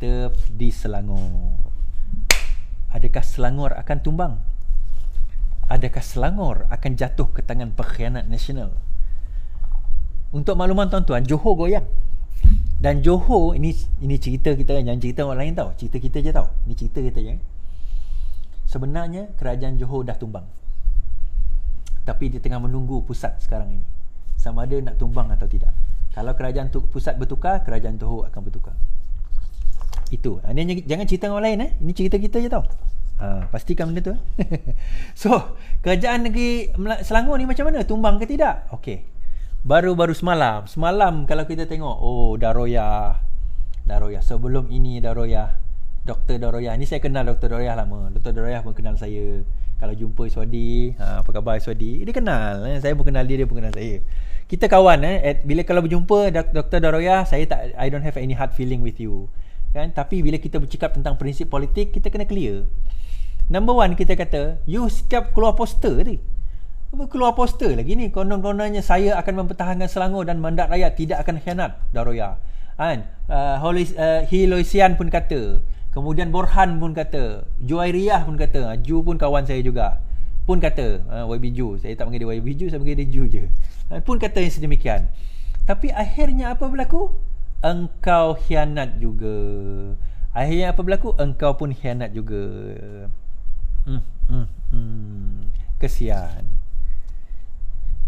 kita di Selangor. Adakah Selangor akan tumbang? Adakah Selangor akan jatuh ke tangan pengkhianat nasional? Untuk makluman tuan-tuan, Johor goyang. Dan Johor, ini cerita kita, jangan cerita orang lain tau. Cerita kita je tau. Ini cerita kita je. Sebenarnya kerajaan Johor dah tumbang. Tapi dia tengah menunggu pusat sekarang ini. Sama ada nak tumbang atau tidak. Kalau kerajaan pusat bertukar, kerajaan Johor akan bertukar. Itu. Ini jangan cerita orang lain. Ini cerita kita je tau. Pastikan benda tu. So, kerajaan negeri Selangor ni macam mana? Tumbang ke tidak? Okey. Baru-baru semalam kalau kita tengok, Daroyah. Sebelum ini Daroyah, Dr. Daroyah. Ni saya kenal Dr. Daroyah lama. Dr. Daroyah pun kenal saya. Kalau jumpa Iswadi, apa khabar Iswadi? Dia kenal. Saya pun kenal dia pun kenal saya. Kita kawan. Bila kalau berjumpa Dr. Daroyah, I don't have any hard feeling with you. Kan? Tapi bila kita bercakap tentang prinsip politik, kita kena clear. Number one, kita kata, you setiap keluar poster tadi. Keluar poster lagi ni, konon-kononnya saya akan mempertahankan Selangor dan mandat rakyat tidak akan khianat, Daroyah. Hiloisian pun kata, kemudian Borhan pun kata, Juwairiyah pun kata, Ju pun kawan saya juga, pun kata, YB Ju, saya tak panggil dia YB Ju, saya panggil dia Ju je, pun kata yang sedemikian. Tapi akhirnya apa berlaku? Engkau khianat juga. Akhirnya apa berlaku? Engkau pun khianat juga. Kesian.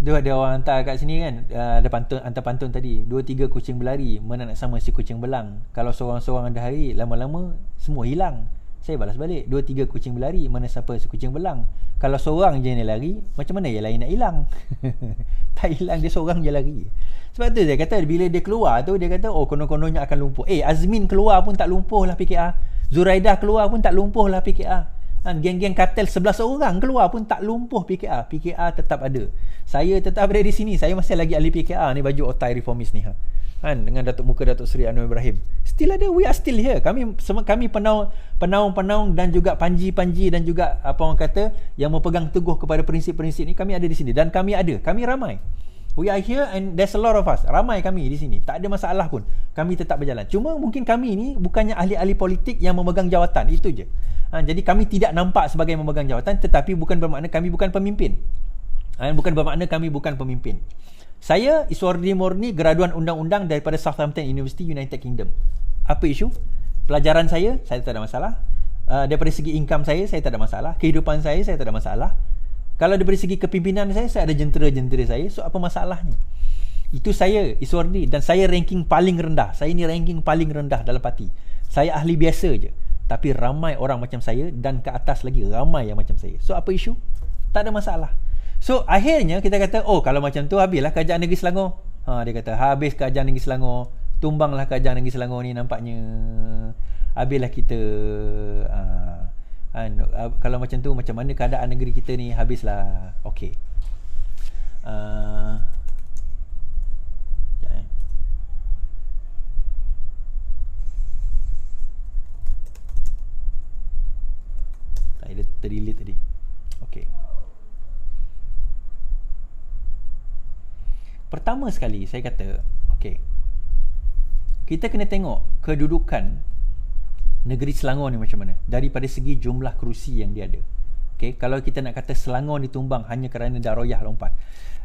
Dia ada orang hantar kat sini kan, ada hantar pantun tadi, 2-3 kucing berlari, mana nak sama si kucing belang. Kalau seorang-seorang ada hari, lama-lama semua hilang. Saya balas balik, 2-3 kucing berlari, mana siapa si kucing belang. Kalau seorang je ni lari, macam mana yang lain nak hilang? Tak hilang, dia seorang je lari. Sebab tu dia kata, bila dia keluar tu, dia kata, konon-kononnya akan lumpuh. Azmin keluar pun tak lumpuh lah PKR. Zuraidah keluar pun tak lumpuh lah PKR. Geng-geng kartel 11 orang keluar pun tak lumpuh PKR. PKR tetap ada. Saya tetap ada di sini. Saya masih lagi ahli PKR ni, baju otai reformis ni. Dengan Muka Datuk Seri Anwar Ibrahim. Still ada. We are still here. Kami penaung-penaung dan juga panji-panji dan juga apa orang kata yang memegang teguh kepada prinsip-prinsip ni, kami ada di sini. Dan kami ada. Kami ramai. We are here and there's a lot of us. Ramai kami di sini. Tak ada masalah pun. Kami tetap berjalan. Cuma mungkin kami ni bukannya ahli-ahli politik yang memegang jawatan. Itu je. Jadi kami tidak nampak sebagai memegang jawatan, tetapi bukan bermakna kami bukan pemimpin. Bukan bermakna kami bukan pemimpin. Saya Iswardi Morni, graduan undang-undang daripada Southampton University, United Kingdom. Apa isu? Pelajaran saya tak ada masalah. Daripada segi income saya tak ada masalah. Kehidupan saya tak ada masalah. Kalau daripada segi kepimpinan saya ada jentera-jentera saya. So apa masalahnya? Itu saya Iswardi, dan saya ranking paling rendah. Saya ni ranking paling rendah dalam parti. Saya ahli biasa je. Tapi ramai orang macam saya, dan ke atas lagi ramai yang macam saya. So apa isu? Tak ada masalah. So akhirnya kita kata, kalau macam tu habislah kerajaan negeri Selangor. Dia kata habis kerajaan negeri Selangor, tumbanglah kerajaan negeri Selangor ni nampaknya. Habislah kita. Kalau macam tu, macam mana keadaan negeri kita ni? Habislah. Okey. Dia terdelete tadi. Okey. Pertama sekali saya kata, kita kena tengok kedudukan negeri Selangor ni macam mana daripada segi jumlah kerusi yang dia ada. Kalau kita nak kata Selangor ditumbang hanya kerana Daroyah lompat.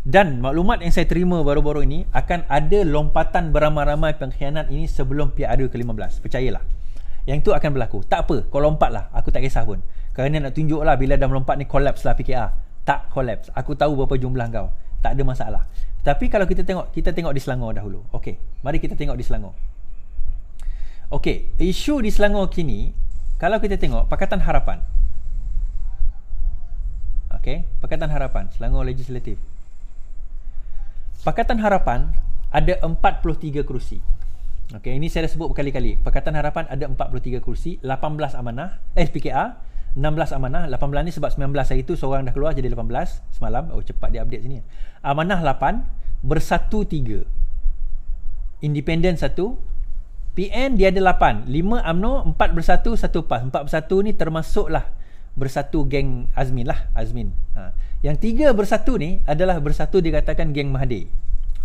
Dan maklumat yang saya terima baru-baru ini, akan ada lompatan beramai-ramai pengkhianat ini sebelum PRU ke-15. Percayalah. Yang tu akan berlaku. Tak apa, kau lompat lah, aku tak kisah pun. Kerana nak tunjuk lah bila dah melompat ni collapse lah PKR. Tak collapse. Aku tahu berapa jumlah kau. Tak ada masalah. Tapi kalau kita tengok di Selangor dahulu. Mari kita tengok di Selangor. Isu di Selangor kini, kalau kita tengok Pakatan Harapan. Pakatan Harapan, Selangor Legislatif. Pakatan Harapan ada 43 kerusi. Ini saya dah sebut berkali-kali. Pakatan Harapan ada 43 kerusi, 18 amanah, PKR, 16 amanah. 18 ni sebab 19 hari tu seorang dah keluar, jadi 18 semalam. Cepat dia update sini. Amanah 8, Bersatu 3, Independen 1, PN dia ada 8, 5 UMNO, 4 Bersatu, 1 PAS. 4 Bersatu ni termasuklah Bersatu geng Azmin lah, Azmin. Yang 3 Bersatu ni adalah Bersatu dikatakan geng Mahathir.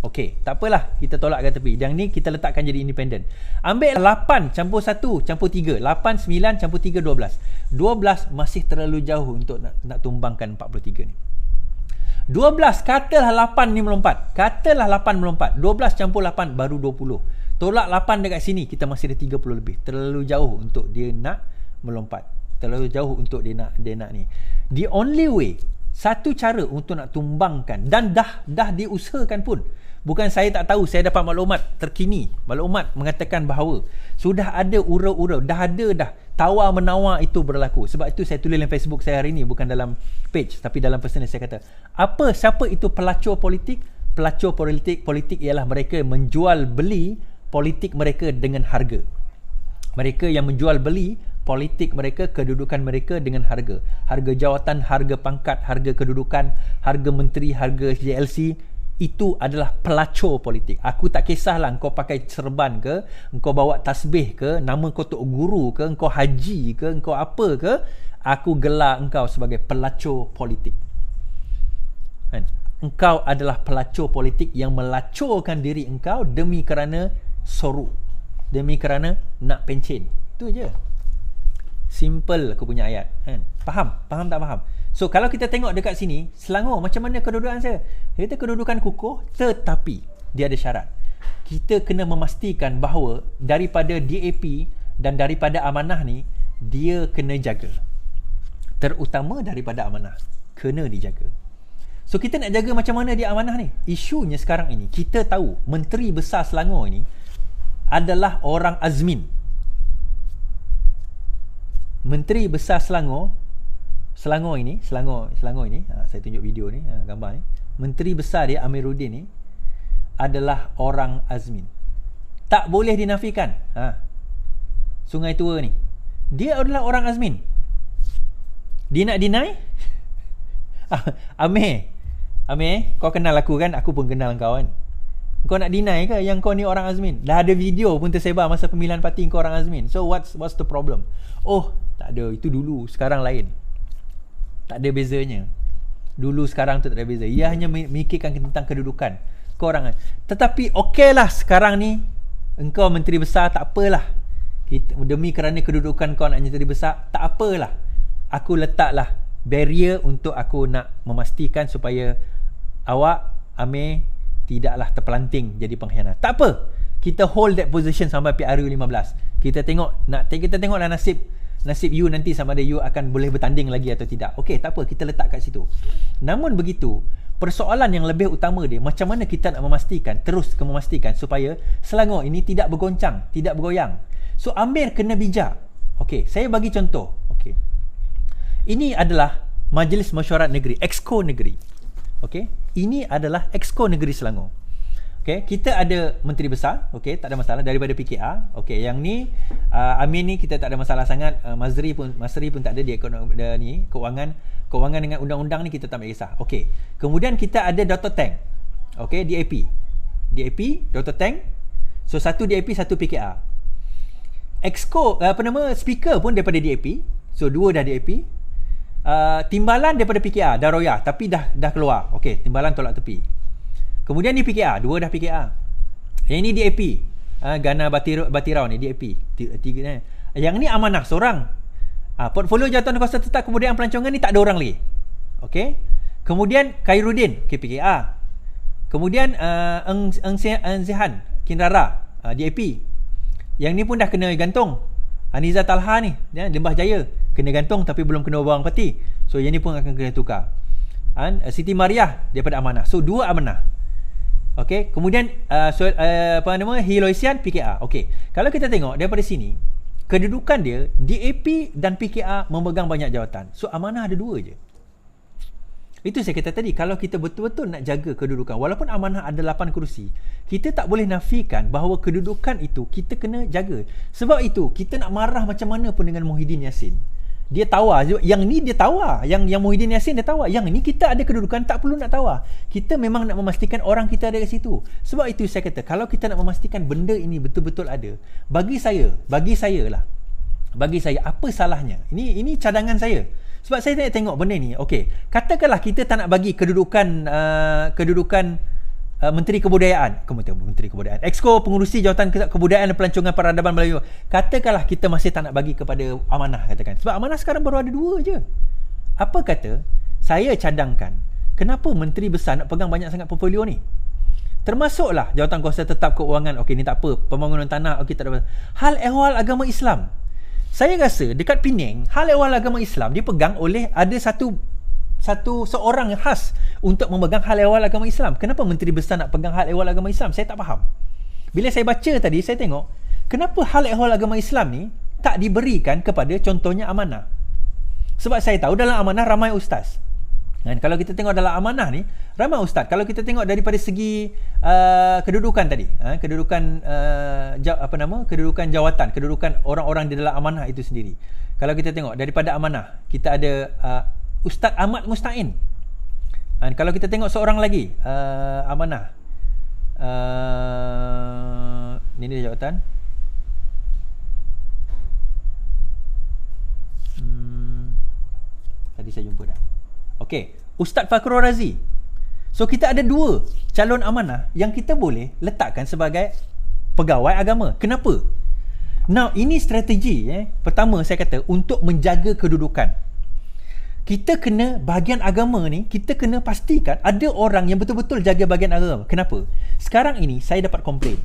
Okey, tak apalah, kita tolak ke tepi. Yang ni kita letakkan jadi independen. Ambil 8 campur 1 campur 3. 8, 9 campur 3, 12. 12 masih terlalu jauh untuk nak tumbangkan 43 ni. 12, katalah 8 ni melompat. Katalah 8 melompat. 12 campur 8 baru 20. Tolak 8 dekat sini, kita masih ada 30 lebih. Terlalu jauh untuk dia nak melompat. Terlalu jauh untuk dia nak ni. The only way, satu cara untuk nak tumbangkan, dan dah diusahakan pun. Bukan saya tak tahu, saya dapat maklumat terkini. Maklumat mengatakan bahawa sudah ada ura-ura, dah tawar-menawar itu berlaku. Sebab itu saya tulis dalam Facebook saya hari ini, bukan dalam page, tapi dalam personal saya kata, siapa itu pelacur politik? Pelacur politik ialah mereka menjual beli politik mereka dengan harga. Mereka yang menjual beli politik mereka, kedudukan mereka dengan harga. Harga jawatan, harga pangkat, harga kedudukan, harga menteri, harga JLC. Itu adalah pelacur politik. Aku tak kisahlah engkau pakai serban ke, engkau bawa tasbih ke, nama kau tok guru ke, engkau haji ke, engkau apa ke, aku gelar engkau sebagai pelacur politik. Engkau adalah pelacur politik yang melacurkan diri engkau demi kerana soruk, demi kerana nak pencen. Itu je. Simple aku punya ayat. Faham tak faham? So kalau kita tengok dekat sini, Selangor macam mana kedudukan saya? Kita kedudukan kukuh, tetapi dia ada syarat. Kita kena memastikan bahawa daripada DAP dan daripada amanah ni, dia kena jaga. Terutama daripada amanah, kena dijaga. So kita nak jaga macam mana dia amanah ni? Isunya sekarang ini, kita tahu Menteri Besar Selangor ini adalah orang Azmin. Menteri Besar Selangor ini, saya tunjuk video ni, gambar ni. Menteri Besar dia Amiruddin ni adalah orang Azmin. Tak boleh dinafikan. Sungai Tua ni, dia adalah orang Azmin. Dia nak deny? Amir, kau kenal aku kan? Aku pun kenal kau kan? Kau nak deny ke yang kau ni orang Azmin? Dah ada video pun tersebar masa pemilihan parti kau orang Azmin. So what's the problem? Oh, tak ada, itu dulu, sekarang lain. Tak ada bezanya. Dulu sekarang tu tak ada beza. Ia hanya memikirkan tentang kedudukan kau orang. Tetapi okeylah sekarang ni engkau menteri besar, tak apalah. Demi kerana kedudukan kau nak menteri besar, tak apalah. Aku letaklah barrier untuk aku nak memastikan supaya awak, Amir, tidaklah terpelanting jadi pengkhianat. Tak apa. Kita hold that position sampai PRU 15. Kita tengoklah nasib you nanti, sama ada you akan boleh bertanding lagi atau tidak. Okey, tak apa, kita letak kat situ. Namun begitu, persoalan yang lebih utama dia, macam mana kita nak memastikan supaya Selangor ini tidak bergoncang, tidak bergoyang. So Amir kena bijak. Okey, saya bagi contoh. Okey, ini adalah Majlis Mesyuarat Negeri, Exco Negeri. Okey, ini adalah Exco Negeri Selangor. Okay, kita ada menteri besar, okay, tak ada masalah, daripada PKR. Okay, yang ni Amin ni kita tak ada masalah sangat. Masri pun tak ada, dia ni keuangan dengan undang-undang ni kita tak ambil kisah. Okay, kemudian kita ada Dr. Tang. Okay, DAP, Dr. Tang. So satu DAP, satu PKR. Exco, speaker pun daripada DAP. So dua dah DAP. Timbalan daripada PKR, dah royah tapi dah keluar. Okay, timbalan tolak tepi. Kemudian ni PKR, dua dah PKR. Yang ni DAP, Gana Batirau ni DAP. Tiga. Yang ni amanah seorang. Portfolio jawatan kuasa tetap kebudayaan pelancongan ni tak ada orang lagi. Okey. Kemudian Khairuddin, PKR. Kemudian Eng Zihan Kinrara, DAP. Yang ni pun dah kena gantung. Aniza Talha ni, Lembah Jaya, kena gantung tapi belum kena bawang parti. So yang ni pun akan kena tukar. Siti Mariah daripada amanah. So dua amanah. Okey, kemudian Hiloisian PKR. Okey, kalau kita tengok daripada sini, kedudukan dia DAP dan PKR memegang banyak jawatan. So amanah ada dua je. Itu saya kata tadi, kalau kita betul-betul nak jaga kedudukan, walaupun amanah ada 8 kerusi, kita tak boleh nafikan bahawa kedudukan itu kita kena jaga. Sebab itu kita nak marah macam mana pun dengan Muhyiddin Yassin, dia tawar. Yang ni dia tawar, yang Muhyiddin Yassin dia tawar. Yang ni kita ada kedudukan, tak perlu nak tawar. Kita memang nak memastikan orang kita ada kat situ. Sebab itu saya kata, kalau kita nak memastikan benda ini betul-betul ada, bagi saya apa salahnya? Ini cadangan saya. Sebab saya tengok benda ni. Okey, katakanlah kita tak nak bagi kedudukan Menteri Kebudayaan, Exco pengurusi jawatan kebudayaan dan pelancongan peradaban Melayu, katakanlah kita masih tak nak bagi kepada amanah, katakan, sebab amanah sekarang baru ada 2 je. Apa kata saya cadangkan, kenapa menteri besar nak pegang banyak sangat portfolio ni? Termasuklah jawatan kuasa tetap keuangan. Okey, ni tak apa, pembangunan tanah, okey, tak ada. Hal ehwal agama Islam, saya rasa dekat Penang, hal ehwal agama Islam dipegang oleh ada seorang yang khas untuk memegang hal ehwal agama Islam. Kenapa menteri besar nak pegang hal ehwal agama Islam? Saya tak faham. Bila saya baca tadi, saya tengok kenapa hal ehwal agama Islam ni tak diberikan kepada contohnya amanah. Sebab saya tahu dalam amanah ramai ustaz. Dan kalau kita tengok dalam amanah ni ramai ustaz. Kalau kita tengok daripada segi kedudukan tadi, kedudukan jawatan, kedudukan orang-orang di dalam amanah itu sendiri. Kalau kita tengok daripada amanah, kita ada Ustaz Ahmad Mustain. Kalau kita tengok seorang lagi amanah, ni dia jawatan. Tadi saya jumpa dah. Okey, Ustaz Fakhrul Razi. So kita ada 2 calon amanah yang kita boleh letakkan sebagai pegawai agama. Kenapa? Now, ini strategi pertama saya kata untuk menjaga kedudukan. Kita kena bahagian agama ni, kita kena pastikan ada orang yang betul-betul jaga bahagian agama. Kenapa? Sekarang ini saya dapat komplain.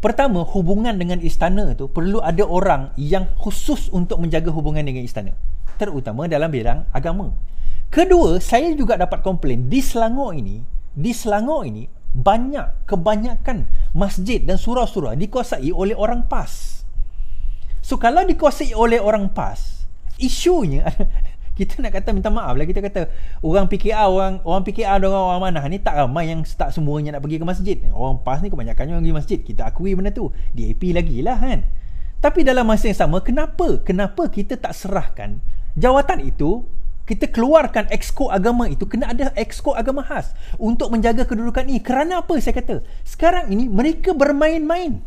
Pertama, hubungan dengan istana tu perlu ada orang yang khusus untuk menjaga hubungan dengan istana, terutama dalam bidang agama. Kedua, saya juga dapat komplain di Selangor ini kebanyakan masjid dan surau-surau dikuasai oleh orang PAS. So kalau dikuasai oleh orang PAS, isunya kita nak kata minta maaf lah, kita kata orang PKR, orang PKR dan orang amanah ni tak ramai yang tak semuanya nak pergi ke masjid. Orang PAS ni kebanyakannya orang pergi masjid. Kita akui benda tu. DAP lagi lah kan. Tapi dalam masa yang sama, kenapa kita tak serahkan jawatan itu, kita keluarkan exco agama itu, kena ada exco agama khas untuk menjaga kedudukan ini. Kerana apa saya kata? Sekarang ini mereka bermain-main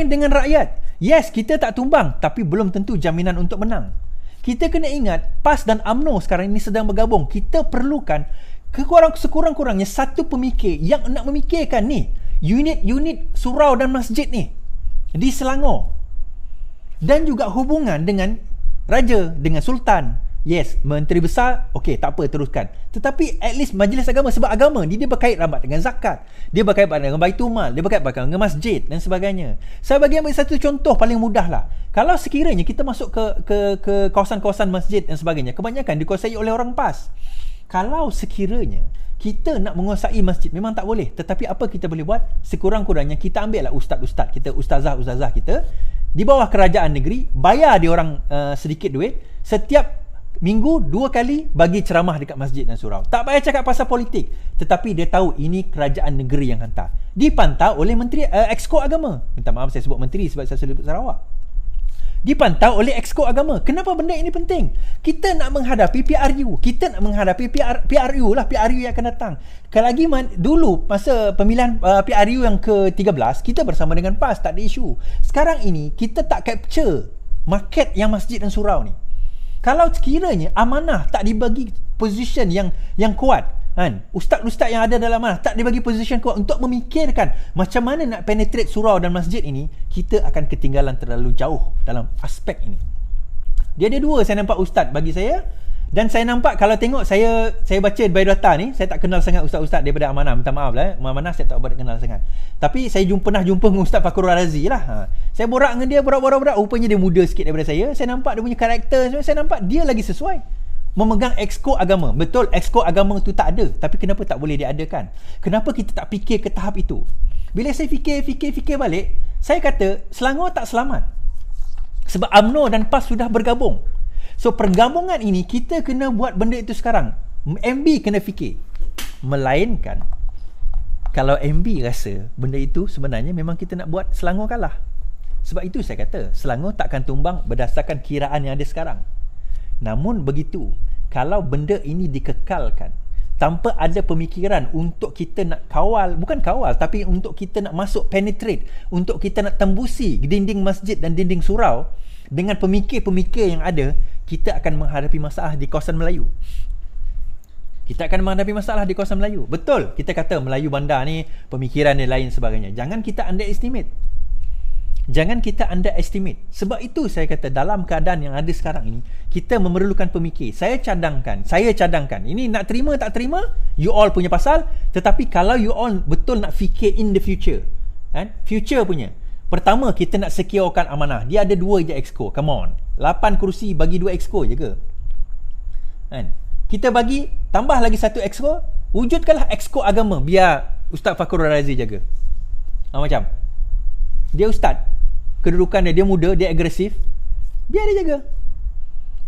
dengan rakyat. Yes, kita tak tumbang, tapi belum tentu jaminan untuk menang. Kita kena ingat, PAS dan UMNO sekarang ini sedang bergabung. Kita perlukan sekurang-kurangnya satu pemikir yang nak memikirkan ni unit-unit surau dan masjid ni di Selangor, dan juga hubungan dengan raja, dengan sultan. Yes, menteri besar, okey, tak apa, teruskan. Tetapi at least majlis agama, sebab agama ni dia berkait rabat dengan zakat, dia berkait rabat dengan baitul mal, dia berkait rabat dengan masjid dan sebagainya. Saya bagi ambil satu contoh paling mudah lah. Kalau sekiranya kita masuk ke kawasan-kawasan masjid dan sebagainya, kebanyakan dikuasai oleh orang PAS. Kalau sekiranya kita nak menguasai masjid, memang tak boleh. Tetapi apa kita boleh buat? Sekurang-kurangnya kita ambil lah ustaz-ustaz kita, ustazah-ustazah kita di bawah kerajaan negeri, bayar dia orang sedikit duit, setiap minggu 2 kali bagi ceramah dekat masjid dan surau. Tak payah cakap pasal politik, tetapi dia tahu ini kerajaan negeri yang hantar. Dipantau oleh menteri exco agama. Minta maaf saya sebut menteri sebab saya sebut Sarawak. Dipantau oleh exco agama. Kenapa benda ini penting? Kita nak menghadapi PRU. Kita nak menghadapi PRU lah, PRU yang akan datang. Lagi dulu masa pemilihan PRU yang ke-13, kita bersama dengan PAS, tak ada isu. Sekarang ini kita tak capture market yang masjid dan surau ni. Kalau sekiranya amanah tak dibagi position yang kuat, kan, ustaz-ustaz yang ada dalam amanah tak dibagi position kuat untuk memikirkan macam mana nak penetrate surau dan masjid ini, kita akan ketinggalan terlalu jauh dalam aspek ini. Dia ada 2 saya nampak ustaz bagi saya. Dan saya nampak, kalau tengok saya baca biodata ni, saya tak kenal sangat ustaz-ustaz daripada amanah. Minta maaf lah, amanah saya tak kenal sangat. Tapi saya pernah jumpa dengan Ustaz Fakhrul Razi lah. Saya borak dengan dia, borak-borak, rupanya dia muda sikit daripada saya. Saya nampak dia punya karakter, saya nampak dia lagi sesuai memegang exco agama. Betul, exco agama tu tak ada, tapi kenapa tak boleh diadakan? Kenapa kita tak fikir ke tahap itu? Bila saya fikir balik, saya kata Selangor tak selamat sebab UMNO dan PAS sudah bergabung. So pergabungan ini kita kena buat benda itu sekarang. MB kena fikir. Melainkan kalau MB rasa benda itu sebenarnya memang kita nak buat Selangor kalah. Sebab itu saya kata Selangor takkan tumbang berdasarkan kiraan yang ada sekarang. Namun begitu, kalau benda ini dikekalkan tanpa ada pemikiran untuk kita nak kawal, bukan kawal, tapi untuk kita nak masuk penetrate, untuk kita nak tembusi dinding masjid dan dinding surau dengan pemikir-pemikir yang ada, kita akan menghadapi masalah di kawasan Melayu. Kita akan menghadapi masalah di kawasan Melayu. Betul, kita kata Melayu bandar ni pemikiran dan lain sebagainya. Jangan kita underestimate. Sebab itu saya kata dalam keadaan yang ada sekarang ini, kita memerlukan pemikir. Saya cadangkan. Ini nak terima tak terima, you all punya pasal. Tetapi kalau you all betul nak fikir in the future, kan? Future punya. Pertama, kita nak securekan amanah. Dia ada 2 je exco. Come on. 8 kerusi bagi 2 exco je ke? Kan? Kita bagi tambah lagi 1 exco, wujudkanlah exco agama, biar Ustaz Fakhrul Razi jaga. Macam dia ustaz, kedudukan dia muda, dia agresif, biar dia jaga.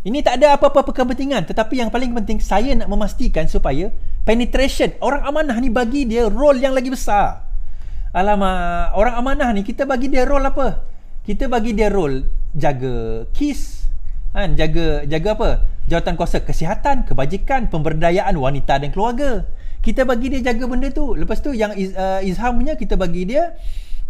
Ini tak ada apa-apa kepentingan, tetapi yang paling penting saya nak memastikan supaya penetration orang amanah ni bagi dia role yang lagi besar. Alamak, orang amanah ni kita bagi dia role apa? Kita bagi dia role jaga KIS, kan? Jaga apa? Jawatan Kuasa Kesihatan, Kebajikan, Pemberdayaan Wanita dan Keluarga. Kita bagi dia jaga benda tu. Lepas tu yang Izham punya kita bagi dia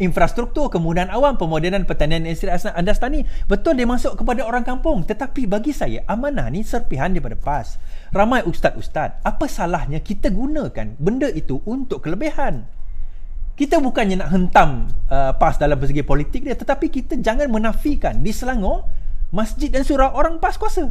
infrastruktur, kemudahan awam, pemodenan pertanian industri andastani. Betul dia masuk kepada orang kampung, tetapi bagi saya amanah ni serpihan daripada PAS. Ramai ustaz-ustaz. Apa salahnya kita gunakan benda itu untuk kelebihan? Kita bukannya nak hentam PAS dalam segi politik dia, tetapi kita jangan menafikan di Selangor masjid dan surau orang PAS kuasa.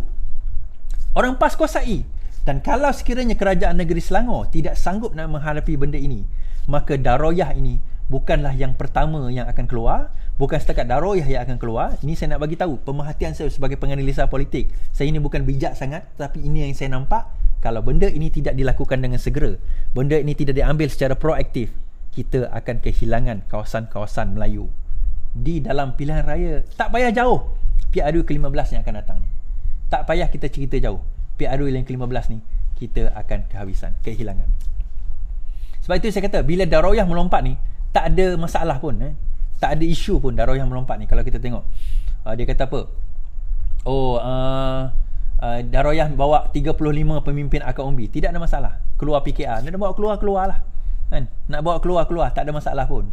Orang PAS kuasai. Dan kalau sekiranya kerajaan negeri Selangor tidak sanggup nak menghadapi benda ini, maka daroyah ini bukanlah yang pertama yang akan keluar. Bukan setakat daroyah yang akan keluar. Ini saya nak bagi tahu pemerhatian saya sebagai penganalisa politik. Saya ini bukan bijak sangat, tapi ini yang saya nampak. Kalau benda ini tidak dilakukan dengan segera, benda ini tidak diambil secara proaktif, kita akan kehilangan kawasan-kawasan Melayu di dalam pilihan raya. Tak payah jauh, PRU ke-15 yang akan datang ni. Tak payah kita cerita jauh, PRU yang ke-15 ni kita akan kehilangan. Sebab itu saya kata bila daroyah melompat ni tak ada masalah pun, tak ada isu pun daroyah melompat ni. Kalau kita tengok dia kata apa, daroyah bawa 35 pemimpin akar umbi, tidak ada masalah. Keluar PKR, nak bawa keluar lah, kan? Nak bawa keluar tak ada masalah pun,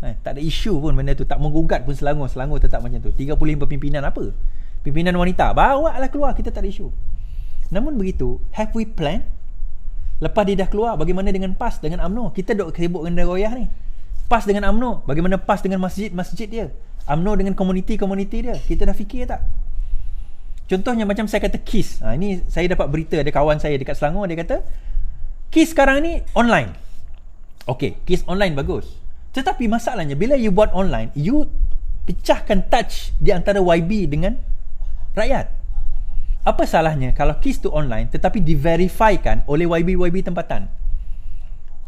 kan? Tak ada isu pun benda tu. Tak menggugat pun Selangor tetap macam tu. 35 pimpinan apa? Pimpinan wanita, bawa lah keluar, kita tak ada isu. Namun begitu, have we plan? Lepas dia dah keluar, bagaimana dengan PAS, dengan UMNO? Kita duk sibuk dengan daroyah ni. PAS dengan UMNO, bagaimana PAS dengan masjid-masjid dia? UMNO dengan komuniti-komuniti dia. Kita dah fikir tak? Contohnya macam saya kata KIS. Ini saya dapat berita, ada kawan saya dekat Selangor, dia kata KIS sekarang ni online. Okey, KIS online bagus. Tetapi masalahnya bila you buat online, you pecahkan touch di antara YB dengan rakyat. Apa salahnya kalau KIS tu online tetapi diverifikan oleh YB tempatan?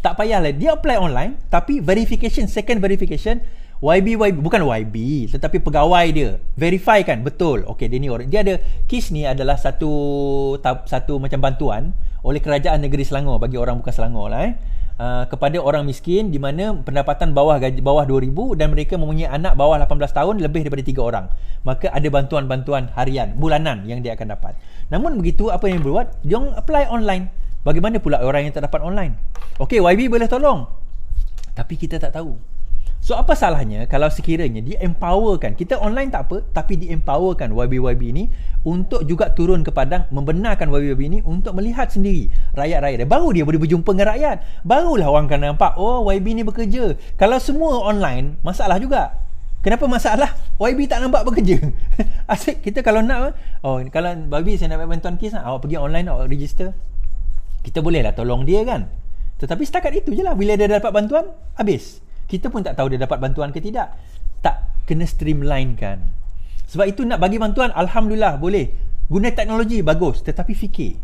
Tak payahlah dia apply online, tapi verification, second verification, YB bukan YB tetapi pegawai dia verify kan betul. Okey, dia ni orang, dia ada KIS ni adalah satu macam bantuan oleh kerajaan negeri Selangor bagi orang bukan Selangor lah, kepada orang miskin di mana pendapatan bawah 2,000 dan mereka mempunyai anak bawah 18 tahun lebih daripada 3 orang. Maka ada bantuan-bantuan harian, bulanan yang dia akan dapat. Namun begitu, apa yang dia buat? Dia apply online. Bagaimana pula orang yang tak dapat online? Okey, YB boleh tolong, tapi kita tak tahu. So apa salahnya kalau sekiranya dia empowerkan, kita online tak apa, tapi di empowerkan YB ni untuk juga turun ke padang, membenarkan YB ni untuk melihat sendiri rakyat-rakyat dia. Baru dia boleh berjumpa dengan rakyat. Barulah orang akan nampak, oh YB ni bekerja. Kalau semua online, masalah juga. Kenapa masalah? YB tak nampak bekerja. Asyik kita kalau nak, kalau babi saya nak bantuan kes, awak pergi online, awak register. Kita bolehlah tolong dia kan. Tetapi setakat itu je lah. Bila dia dapat bantuan, habis. Kita pun tak tahu dia dapat bantuan ke tidak. Tak, kena streamline kan. Sebab itu nak bagi bantuan, Alhamdulillah boleh. Guna teknologi, bagus. Tetapi fikir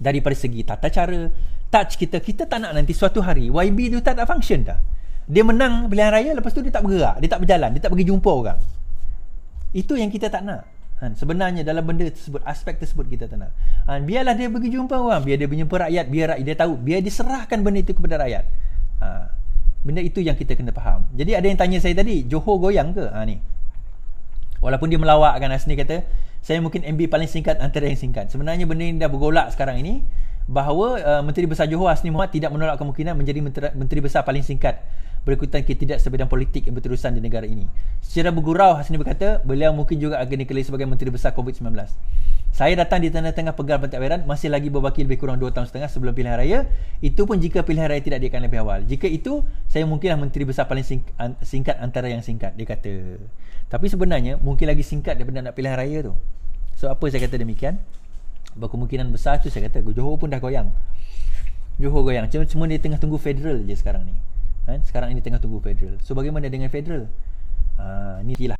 daripada segi tata cara, touch kita tak nak nanti suatu hari YB tu tak function dah. Dia menang pilihan raya, lepas tu dia tak bergerak, dia tak berjalan, dia tak pergi jumpa orang. Itu yang kita tak nak. Sebenarnya dalam benda tersebut, aspek tersebut kita tak nak. Biarlah dia pergi jumpa orang, biar dia berjumpa rakyat, biar rakyat dia tahu, biar diserahkan benda itu kepada rakyat. Benda itu yang kita kena faham. Jadi ada yang tanya saya tadi, Johor goyang ke? Ni. Walaupun dia melawak kan, Hasni kata, saya mungkin MB paling singkat antara yang singkat. Sebenarnya benda ini dah bergolak sekarang ini, bahawa Menteri Besar Johor Hasni Mohamad tidak menolak kemungkinan menjadi Menteri Besar paling singkat berikutan ketidaksebedan politik yang berterusan di negara ini. Secara bergurau, Hasni berkata, beliau mungkin juga akan dikelai sebagai Menteri Besar COVID-19. Saya datang di tengah-tengah pegang pentadbiran, masih lagi berbaki lebih kurang 2 tahun setengah sebelum pilihan raya. Itu pun jika pilihan raya tidak diadakan lebih awal. Jika itu, saya mungkinlah Menteri Besar paling singkat antara yang singkat, dia kata. Tapi sebenarnya mungkin lagi singkat daripada nak pilihan raya tu. So apa saya kata demikian? Berkemungkinan besar tu saya kata Johor pun dah goyang. Johor goyang. Cuma dia tengah tunggu federal je sekarang ni. Sekarang ini tengah tunggu federal. So bagaimana dengan federal? Ni lah